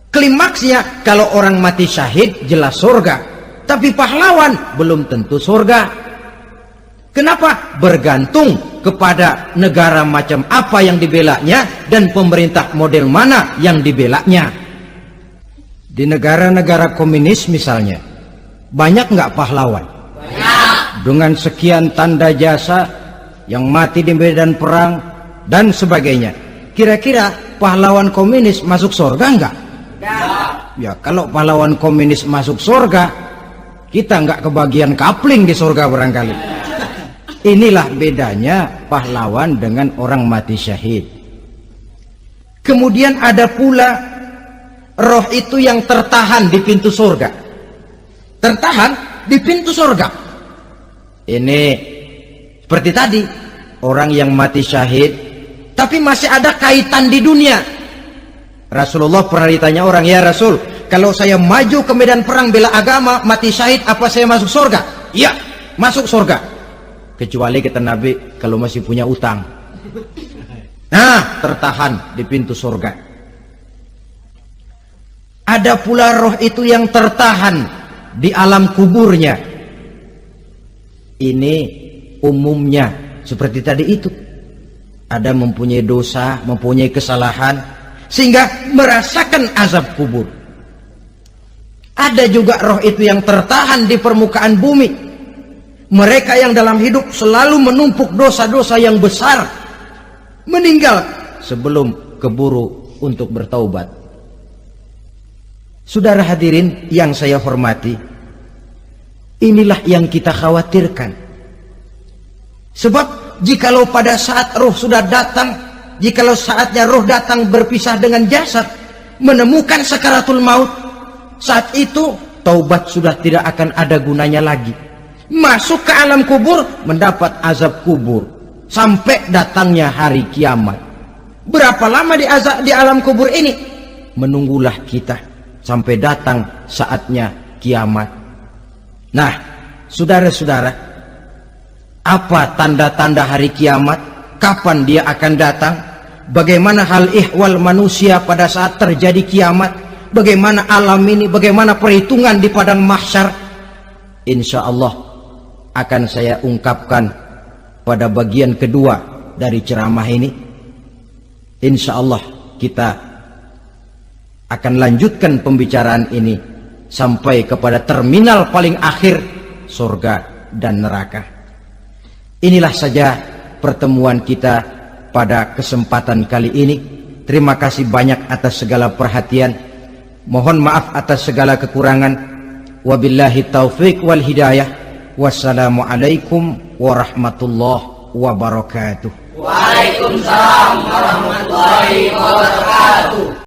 Speaker 1: Klimaksnya, kalau orang mati syahid jelas surga, tapi pahlawan belum tentu surga. Kenapa? Bergantung kepada negara macam apa yang dibelanya dan pemerintah model mana yang dibelanya. Di negara-negara komunis misalnya, banyak nggak pahlawan? Banyak. Dengan sekian tanda jasa yang mati di medan perang dan sebagainya. Kira-kira pahlawan komunis masuk surga nggak? Enggak. Ya, kalau pahlawan komunis masuk surga, kita nggak kebagian kapling di surga barangkali. Inilah bedanya pahlawan dengan orang mati syahid. Kemudian ada pula roh itu yang tertahan di pintu surga. Tertahan di pintu surga. Ini seperti tadi, orang yang mati syahid tapi masih ada kaitan di dunia. Rasulullah pernah ditanya orang, ya Rasul, kalau saya maju ke medan perang bela agama, mati syahid, apa saya masuk surga? Iya, masuk surga. Kecuali kata Nabi, kalau masih punya utang. Nah, tertahan di pintu surga. Ada pula roh itu yang tertahan di alam kuburnya. Ini umumnya seperti tadi itu. Ada mempunyai dosa, mempunyai kesalahan, sehingga merasakan azab kubur. Ada juga roh itu yang tertahan di permukaan bumi. Mereka yang dalam hidup selalu menumpuk dosa-dosa yang besar, meninggal sebelum keburu untuk bertaubat. Saudara hadirin yang saya hormati, inilah yang kita khawatirkan. Sebab jikalau pada saat roh sudah datang, jikalau saatnya roh datang berpisah dengan jasad, menemukan sakaratul maut, saat itu taubat sudah tidak akan ada gunanya lagi. Masuk ke alam kubur, mendapat azab kubur sampai datangnya hari kiamat. Berapa lama di alam kubur ini? Menunggulah kita sampai datang saatnya kiamat. Nah, saudara-saudara, apa tanda-tanda hari kiamat? Kapan dia akan datang? Bagaimana hal ihwal manusia pada saat terjadi kiamat? Bagaimana alam ini? Bagaimana perhitungan di padang mahsyar? Insya Allah akan saya ungkapkan pada bagian kedua dari ceramah ini. Insya Allah kita akan lanjutkan pembicaraan ini sampai kepada terminal paling akhir, surga dan neraka. Inilah saja pertemuan kita pada kesempatan kali ini. Terima kasih banyak atas segala perhatian. Mohon maaf atas segala kekurangan. Wabillahi taufiq wal hidayah. Wassalamualaikum warahmatullahi wabarakatuh.
Speaker 2: Waalaikumsalam warahmatullahi wabarakatuh.